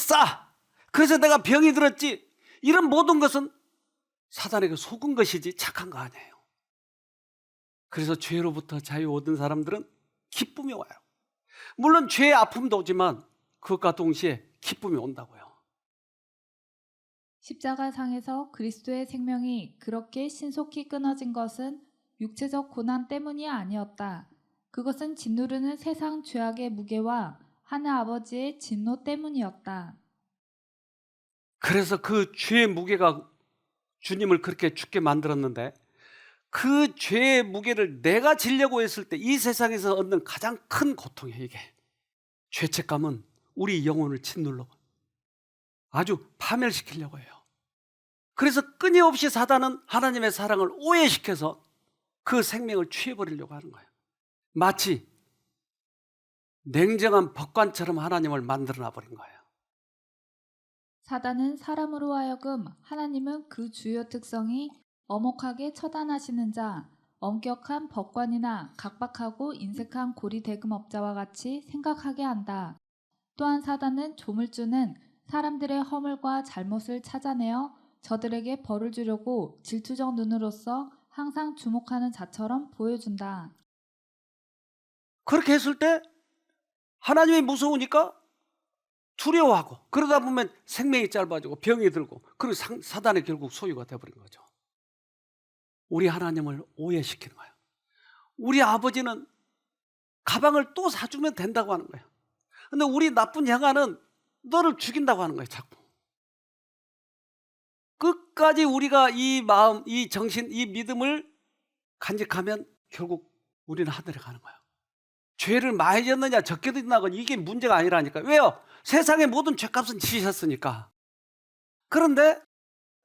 Speaker 1: 그래서 내가 병이 들었지. 이런 모든 것은 사단에게 속은 것이지 착한 거 아니에요. 그래서 죄로부터 자유 얻은 사람들은 기쁨이 와요. 물론 죄의 아픔도 오지만 그것과 동시에 기쁨이 온다고요.
Speaker 2: 십자가상에서 그리스도의 생명이 그렇게 신속히 끊어진 것은 육체적 고난 때문이 아니었다. 그것은 짓누르는 세상 죄악의 무게와 하늘 아버지의 진노 때문이었다.
Speaker 1: 그래서 그 죄의 무게가 주님을 그렇게 죽게 만들었는데 그 죄의 무게를 내가 지려고 했을 때 이 세상에서 얻는 가장 큰 고통이에요. 이게 죄책감은 우리 영혼을 짓눌러 아주 파멸시키려고 해요. 그래서 끊임없이 사단은 하나님의 사랑을 오해시켜서 그 생명을 취해버리려고 하는 거예요. 마치 냉정한 법관처럼 하나님을 만들어놔 버린 거예요.
Speaker 2: 사단은 사람으로 하여금 하나님은 그 주요 특성이 엄혹하게 처단하시는 자, 엄격한 법관이나 각박하고 인색한 고리대금업자와 같이 생각하게 한다. 또한 사단은 조물주는 사람들의 허물과 잘못을 찾아내어 저들에게 벌을 주려고 질투적 눈으로써 항상 주목하는 자처럼 보여준다.
Speaker 1: 그렇게 했을 때 하나님이 무서우니까 두려워하고 그러다 보면 생명이 짧아지고 병이 들고 그리고 사단의 결국 소유가 되어버린 거죠. 우리 하나님을 오해시키는 거예요. 우리 아버지는 가방을 또 사주면 된다고 하는 거예요. 근데 우리 나쁜 형아는 너를 죽인다고 하는 거예요. 자꾸. 끝까지 우리가 이 마음, 이 정신, 이 믿음을 간직하면 결국 우리는 하늘에 가는 거예요. 죄를 많이 졌느냐 적게 짓느냐 이게 문제가 아니라니까요. 왜요? 세상의 모든 죄값은 지셨으니까. 그런데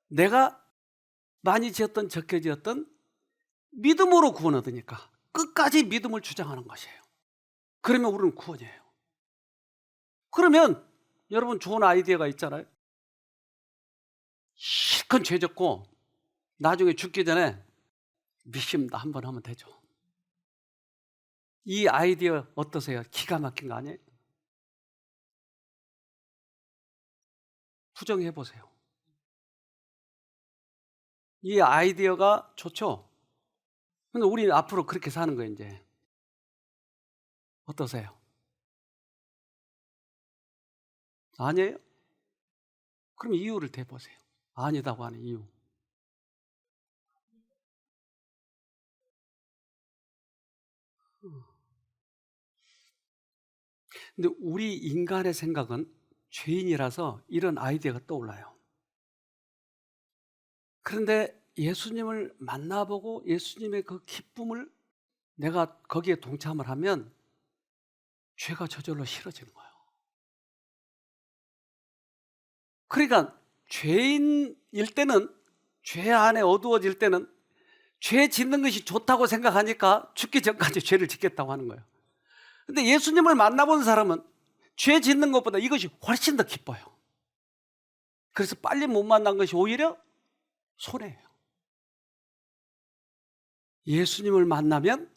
Speaker 1: 내가 많이 지었던 적게 지었던 믿음으로 구원 얻으니까 끝까지 믿음을 주장하는 것이에요. 그러면 우리는 구원이에요. 그러면 여러분 좋은 아이디어가 있잖아요. 실컷 죄 짓고 나중에 죽기 전에 믿습니다 한번 하면 되죠. 이 아이디어 어떠세요? 기가 막힌 거 아니에요? 부정해 보세요. 이 아이디어가 좋죠? 근데 우리 앞으로 그렇게 사는 거예요, 이제. 어떠세요? 아니에요? 그럼 이유를 대보세요. 아니다고 하는 이유. 근데 우리 인간의 생각은 죄인이라서 이런 아이디어가 떠올라요. 그런데 예수님을 만나보고 예수님의 그 기쁨을 내가 거기에 동참을 하면 죄가 저절로 싫어지는 거예요. 그러니까 죄인일 때는 죄 안에 어두워질 때는 죄 짓는 것이 좋다고 생각하니까 죽기 전까지 죄를 짓겠다고 하는 거예요. 근데 예수님을 만나본 사람은 죄 짓는 것보다 이것이 훨씬 더 기뻐요. 그래서 빨리 못 만난 것이 오히려 손해예요. 예수님을 만나면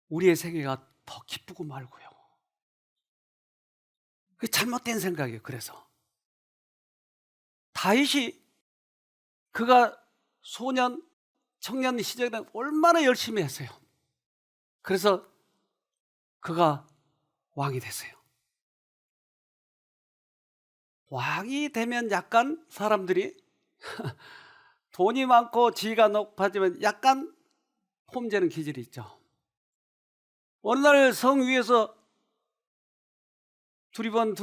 Speaker 1: 우리의 생애가 더 기쁘고 말고요. 그게 잘못된 생각이에요. 그래서 다윗이 그가 소년, 청년 시절에 얼마나 열심히 했어요. 그래서 그가 왕이 됐어요. 왕이 되면 약간 사람들이 돈이 많고 지위가 높아지면 약간 폼재는 기질이 있죠. 어느 날 성 위에서 두리번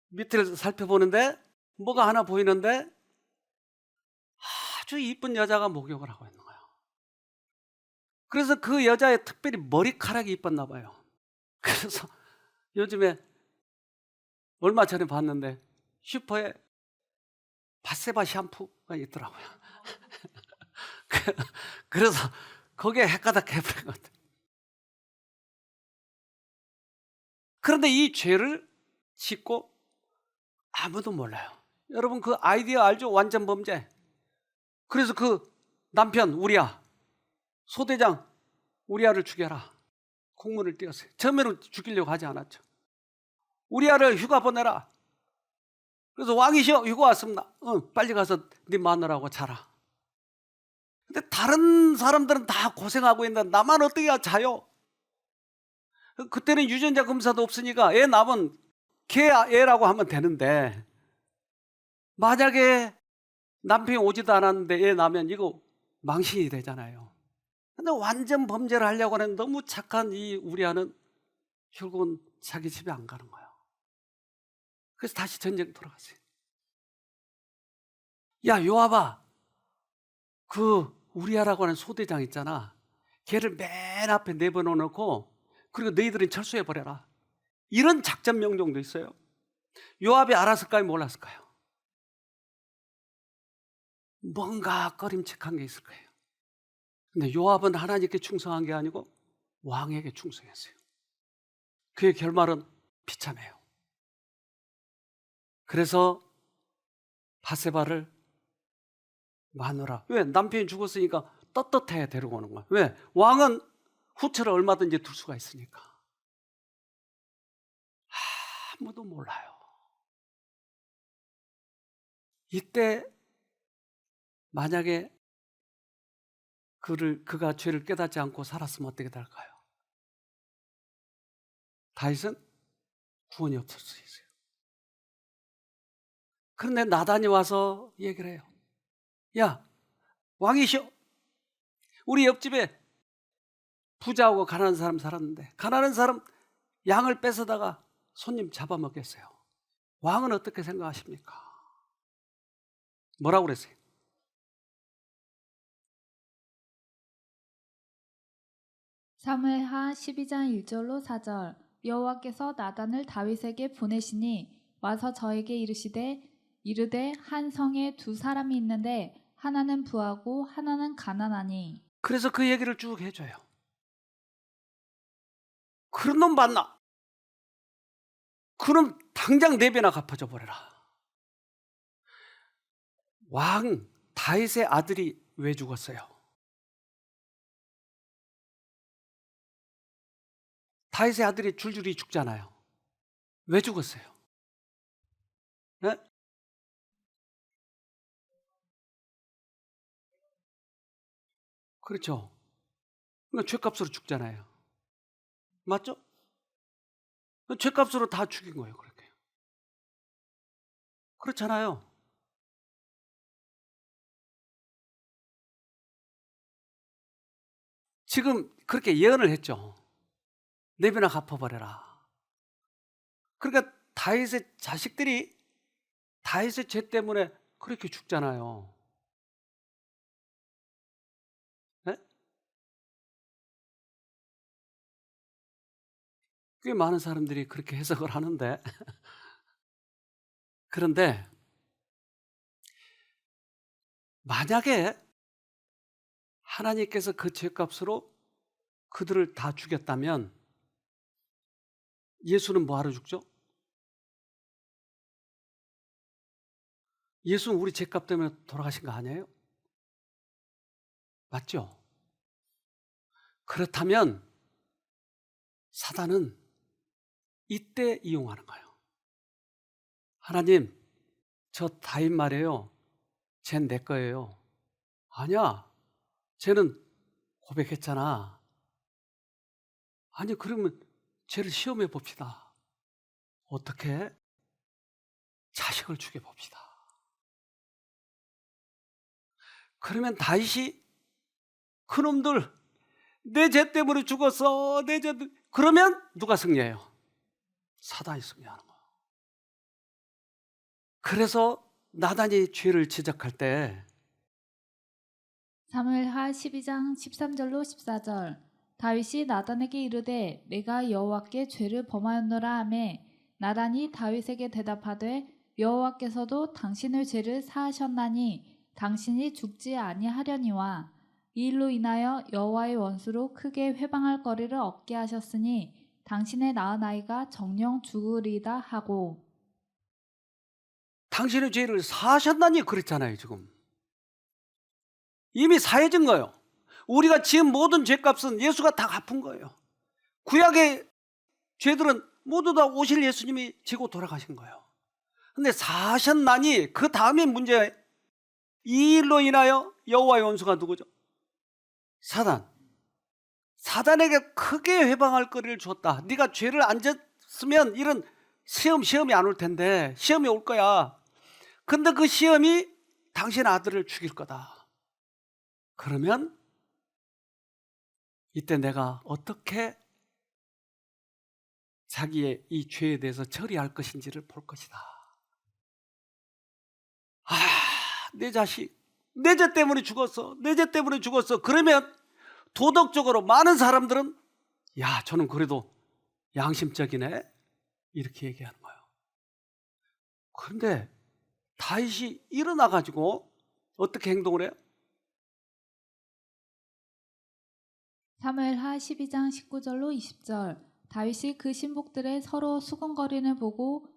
Speaker 1: 밑을 살펴보는데 뭐가 하나 보이는데 아주 이쁜 여자가 목욕을 하고 있는 거예요. 그래서 그 여자의 특별히 머리카락이 이뻤나 봐요. 그래서 요즘에 얼마 전에 봤는데 슈퍼에 바세바 샴푸가 있더라고요. 그래서 거기에 헷가닥 해버린 것 같아요. 그런데 이 죄를 짓고 아무도 몰라요. 여러분 그 아이디어 알죠? 완전 범죄. 그래서 그 남편 우리야, 소대장 우리야를 죽여라. 공문을 띄웠어요. 처음에는 죽이려고 하지 않았죠. 우리야를 휴가 보내라. 그래서 왕이시여 휴가 왔습니다. 빨리 가서 네 마누라하고 자라. 근데 다른 사람들은 다 고생하고 있는데 나만 어떻게 자요? 그때는 유전자 검사도 없으니까 애 낳으면 걔 애라고 하면 되는데, 만약에 남편이 오지도 않았는데 애 낳으면 이거 망신이 되잖아요. 근데 완전 범죄를 하려고 하는 너무 착한 이 우리아는 결국은 자기 집에 안 가는 거예요. 그래서 다시 전쟁 돌아갔어요. 야 요압아, 그 우리아라고 하는 소대장 있잖아, 걔를 맨 앞에 내버려놓고 그리고 너희들은 철수해 버려라. 이런 작전 명령도 있어요. 요압이 알았을까요? 몰랐을까요? 뭔가 꺼림칙한 게 있을 거예요. 근데 요압은 하나님께 충성한 게 아니고 왕에게 충성했어요. 그의 결말은 비참해요. 그래서 바세바를 마누라, 왜? 남편이 죽었으니까 떳떳해야 데리고 오는 거야. 왜? 왕은 후처를 얼마든지 둘 수가 있으니까. 아무도 몰라요. 이때 만약에 그가 죄를 깨닫지 않고 살았으면 어떻게 될까요? 다윗은 구원이 없을 수 있어요. 그런데 나단이 와서 얘기를 해요. 야, 왕이시여, 우리 옆집에 부자하고 가난한 사람 살았는데 가난한 사람 양을 뺏어다가 손님 잡아먹겠어요. 왕은 어떻게 생각하십니까? 뭐라고 그랬어요?
Speaker 2: 사무엘하 12장 1절로 4절. 여호와께서 나단을 다윗에게 보내시니 와서 저에게 이르되 한 성에 두 사람이 있는데 하나는 부하고 하나는 가난하니.
Speaker 1: 그래서 그 얘기를 쭉 해줘요. 그런 놈 봤나? 그럼 당장 4배나 갚아줘 버려라. 왕 다윗의 아들이 왜 죽었어요? 다윗의 아들이 줄줄이 죽잖아요. 왜 죽었어요? 네? 그렇죠. 그러니까 죄값으로 죽잖아요. 맞죠? 죄값으로 다 죽인 거예요. 그렇게. 그렇잖아요. 지금 그렇게 예언을 했죠. 4배나 갚아버려라. 그러니까 다윗의 자식들이 다윗의 죄 때문에 그렇게 죽잖아요. 네? 꽤 많은 사람들이 그렇게 해석을 하는데 그런데 만약에 하나님께서 그 죄값으로 그들을 다 죽였다면 예수는 뭐하러 죽죠? 예수는 우리 죄값 때문에 돌아가신 거 아니에요? 맞죠? 그렇다면 사단은 이때 이용하는 거예요. 하나님, 저 다윗 말이에요. 쟨 내 거예요. 아니야, 쟤는 고백했잖아. 아니, 그러면 쟤를 시험해 봅시다. 어떻게? 자식을 죽여봅시다. 그러면 다윗이 그놈들 내 죄 때문에 죽었어. 내 죄. 그러면 누가 승리해요? 사단이 승리하는 거예요. 그래서 나단이 죄를 지적할 때
Speaker 2: 사무엘하 12장 13절로 14절. 다윗이 나단에게 이르되 내가 여호와께 죄를 범하였노라 하매 나단이 다윗에게 대답하되 여호와께서도 당신의 죄를 사하셨나니 당신이 죽지 아니하려니와 이 일로 인하여 여호와의 원수로 크게 회방할 거리를 얻게 하셨으니 당신의 낳은 아이가 정령 죽으리다 하고.
Speaker 1: 당신의 죄를 사하셨나니 그랬잖아요. 지금 이미 사해진 거예요. 우리가 지은 모든 죄값은 예수가 다 갚은 거예요. 구약의 죄들은 모두 다 오실 예수님이 지고 돌아가신 거예요. 근데 사하셨나니 그 다음에 문제예요. 이 일로 인하여 여호와의 원수가 누구죠? 사단에게 크게 회방할 거리를 줬다. 네가 죄를 안 졌으면 이런 시험이 안 올 텐데 시험이 올 거야. 근데 그 시험이 당신 아들을 죽일 거다. 그러면 이때 내가 어떻게 자기의 이 죄에 대해서 처리할 것인지를 볼 것이다. 내 자식, 내 죄 때문에 죽었어. 내 죄 때문에 죽었어. 그러면 도덕적으로 많은 사람들은 야, 저는 그래도 양심적이네. 이렇게 얘기하는 거예요. 그런데 다윗이 일어나가지고 어떻게 행동을 해요?
Speaker 2: 사무엘하 12장 19절로 20절. 다윗이 그 신복들의 서로 수군거리는 보고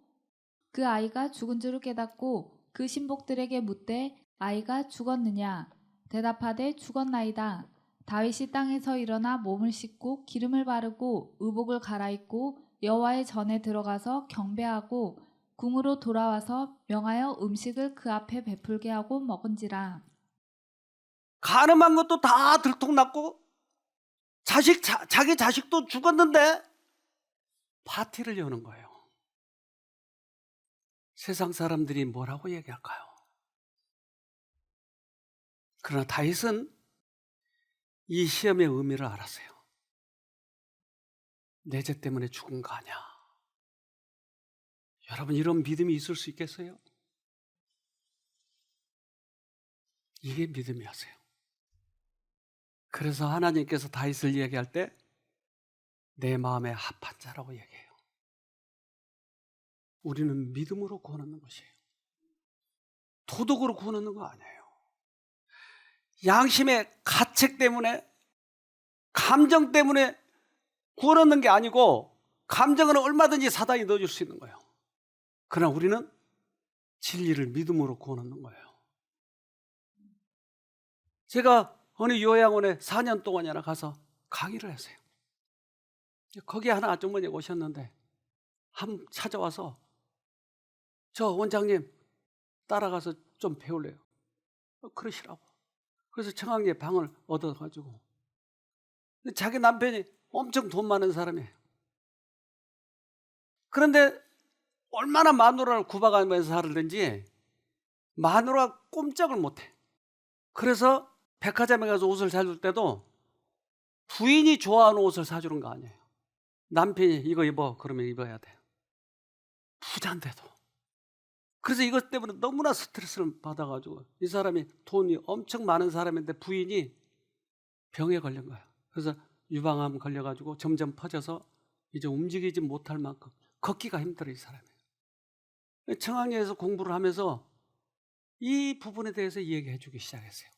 Speaker 2: 그 아이가 죽은 줄을 깨닫고 그 신복들에게 묻되 아이가 죽었느냐? 대답하되 죽었나이다. 다윗이 땅에서 일어나 몸을 씻고 기름을 바르고 의복을 갈아입고 여호와의 전에 들어가서 경배하고 궁으로 돌아와서 명하여 음식을 그 앞에 베풀게 하고 먹은지라.
Speaker 1: 가늠한 것도 다 들통났고 자기 자식도 죽었는데 파티를 여는 거예요. 세상 사람들이 뭐라고 얘기할까요? 그러나 다윗은 이 시험의 의미를 알았어요. 내 죄 때문에 죽은 거 아니야. 여러분, 이런 믿음이 있을 수 있겠어요? 이게 믿음이었어요. 그래서 하나님께서 다윗을 얘기할 때 내 마음에 합한 자라고 얘기해요. 우리는 믿음으로 구원하는 것이에요. 도덕으로 구원하는 거 아니에요. 양심의 가책 때문에, 감정 때문에 구원하는 게 아니고, 감정은 얼마든지 사단이 넣어줄 수 있는 거예요. 그러나 우리는 진리를 믿음으로 구원하는 거예요. 제가 어느 요양원에 4년 동안이나 가서 강의를 했어요. 거기에 하나 아주머니가 오셨는데 한 찾아와서 저 원장님 따라가서 좀 배울래요. 그러시라고. 그래서 청학리에 방을 얻어가지고, 자기 남편이 엄청 돈 많은 사람이에요. 그런데 얼마나 마누라를 구박하면서 살았는지 마누라가 꼼짝을 못해. 그래서 백화점에 가서 옷을 사줄 때도 부인이 좋아하는 옷을 사주는 거 아니에요. 남편이 이거 입어 그러면 입어야 돼요. 부자인데도. 그래서 이것 때문에 너무나 스트레스를 받아가지고 이 사람이 돈이 엄청 많은 사람인데 부인이 병에 걸린 거예요. 그래서 유방암 걸려가지고 점점 퍼져서 이제 움직이지 못할 만큼 걷기가 힘들어요, 이 사람이. 청학리에서 공부를 하면서 이 부분에 대해서 얘기해 주기 시작했어요.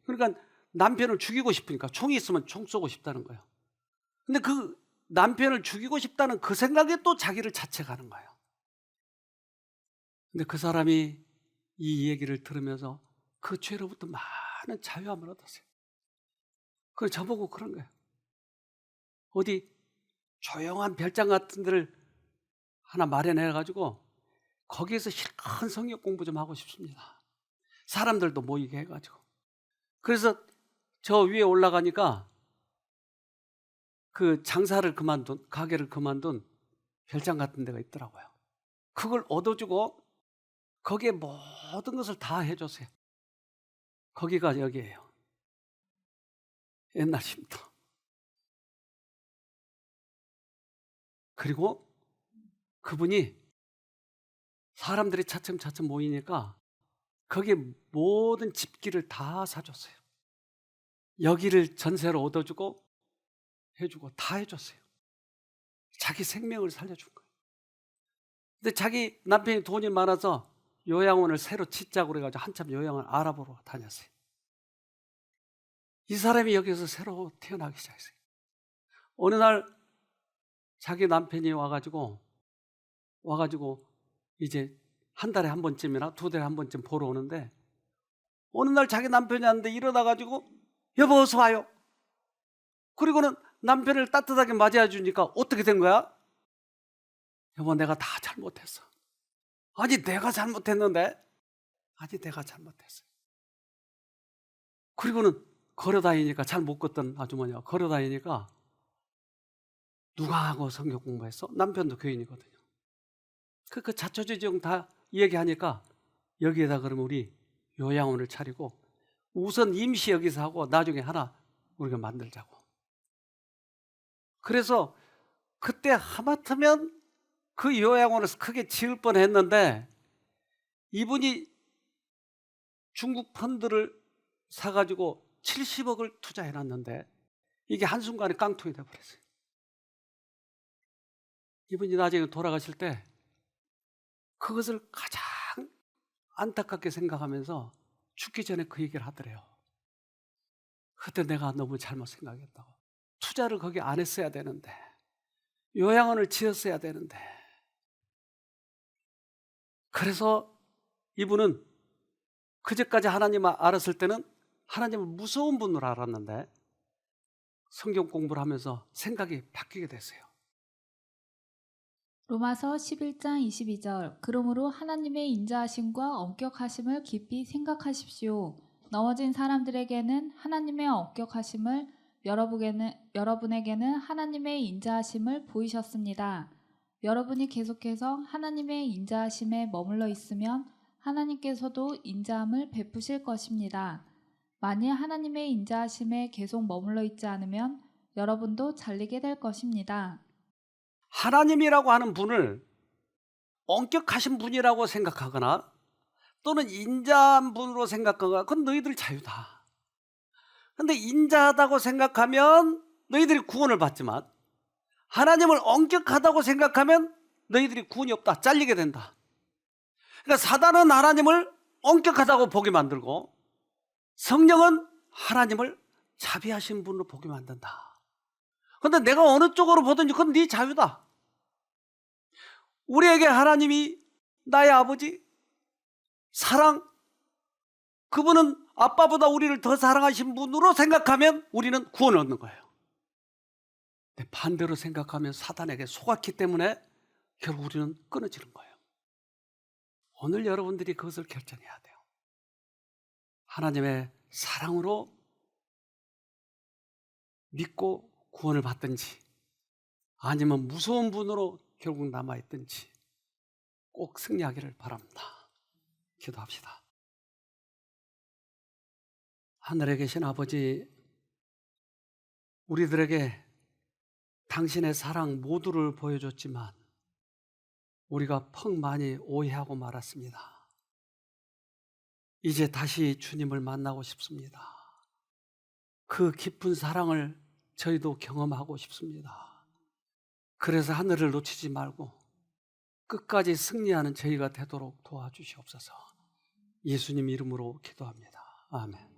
Speaker 1: 그러니까 남편을 죽이고 싶으니까 총이 있으면 총 쏘고 싶다는 거예요. 근데 그 남편을 죽이고 싶다는 그 생각에 또 자기를 자책하는 거예요. 근데 그 사람이 이 얘기를 들으면서 그 죄로부터 많은 자유함을 얻었어요. 그래서 저보고 그런 거예요. 어디 조용한 별장 같은 데를 하나 마련해가지고 거기에서 실컷 성경 공부 좀 하고 싶습니다. 사람들도 모이게 해가지고. 그래서 저 위에 올라가니까 그 가게를 그만둔 별장 같은 데가 있더라고요. 그걸 얻어주고 거기에 모든 것을 다 해줬어요. 거기가 여기예요. 옛날 쉼터. 그리고 그분이 사람들이 차츰차츰 모이니까 거기에 모든 집기를 다 사줬어요. 여기를 전세로 얻어주고 해주고 다 해줬어요. 자기 생명을 살려준 거예요. 근데 자기 남편이 돈이 많아서 요양원을 새로 짓자고 그래가지고 한참 요양원을 알아보러 다녔어요. 이 사람이 여기서 새로 태어나기 시작했어요. 어느 날 자기 남편이 와가지고 이제 한 달에 한 번쯤이나 두 달에 한 번쯤 보러 오는데, 어느 날 자기 남편이 왔는데 일어나가지고 여보 어서 와요. 그리고는 남편을 따뜻하게 맞이해 주니까 어떻게 된 거야? 여보 내가 다 잘못했어. 아니 내가 잘못했는데? 아니 내가 잘못했어요. 그리고는 걸어다니니까, 잘 못 걷던 아주머니가 걸어다니니까 누가 하고 성경 공부했어? 남편도 교인이거든요. 그 자초지종 다 얘기하니까 여기에다 그러면 우리 요양원을 차리고 우선 임시 여기서 하고 나중에 하나 우리가 만들자고. 그래서 그때 하마터면 그 요양원을 크게 지을 뻔했는데, 이분이 중국 펀드를 사가지고 70억을 투자해놨는데 이게 한순간에 깡통이 돼버렸어요. 이분이 나중에 돌아가실 때 그것을 가장 안타깝게 생각하면서 죽기 전에 그 얘기를 하더래요. 그때 내가 너무 잘못 생각했다고. 투자를 거기 안 했어야 되는데, 요양원을 지었어야 되는데. 그래서 이분은 그제까지 하나님을 알았을 때는 하나님을 무서운 분으로 알았는데 성경 공부를 하면서 생각이 바뀌게 됐어요.
Speaker 2: 로마서 11장 22절. 그러므로 하나님의 인자하심과 엄격하심을 깊이 생각하십시오. 넘어진 사람들에게는 하나님의 엄격하심을, 여러분에게는 하나님의 인자하심을 보이셨습니다. 여러분이 계속해서 하나님의 인자하심에 머물러 있으면 하나님께서도 인자함을 베푸실 것입니다. 만일 하나님의 인자하심에 계속 머물러 있지 않으면 여러분도 잘리게 될 것입니다.
Speaker 1: 하나님이라고 하는 분을 엄격하신 분이라고 생각하거나 또는 인자한 분으로 생각하거나 그건 너희들 자유다. 그런데 인자하다고 생각하면 너희들이 구원을 받지만, 하나님을 엄격하다고 생각하면 너희들이 구원이 없다, 잘리게 된다. 그러니까 사단은 하나님을 엄격하다고 보게 만들고 성령은 하나님을 자비하신 분으로 보게 만든다. 그런데 내가 어느 쪽으로 보든지 그건 네 자유다. 우리에게 하나님이 나의 아버지, 사랑, 그분은 아빠보다 우리를 더 사랑하신 분으로 생각하면 우리는 구원을 얻는 거예요. 근데 반대로 생각하면 사단에게 속았기 때문에 결국 우리는 끊어지는 거예요. 오늘 여러분들이 그것을 결정해야 돼요. 하나님의 사랑으로 믿고 구원을 받든지, 아니면 무서운 분으로 결국 남아있든지 꼭 승리하기를 바랍니다. 기도합시다. 하늘에 계신 아버지, 우리들에게 당신의 사랑 모두를 보여줬지만 우리가 퍽 많이 오해하고 말았습니다. 이제 다시 주님을 만나고 싶습니다. 그 깊은 사랑을 저희도 경험하고 싶습니다. 그래서 하늘을 놓치지 말고 끝까지 승리하는 저희가 되도록 도와주시옵소서. 예수님 이름으로 기도합니다. 아멘.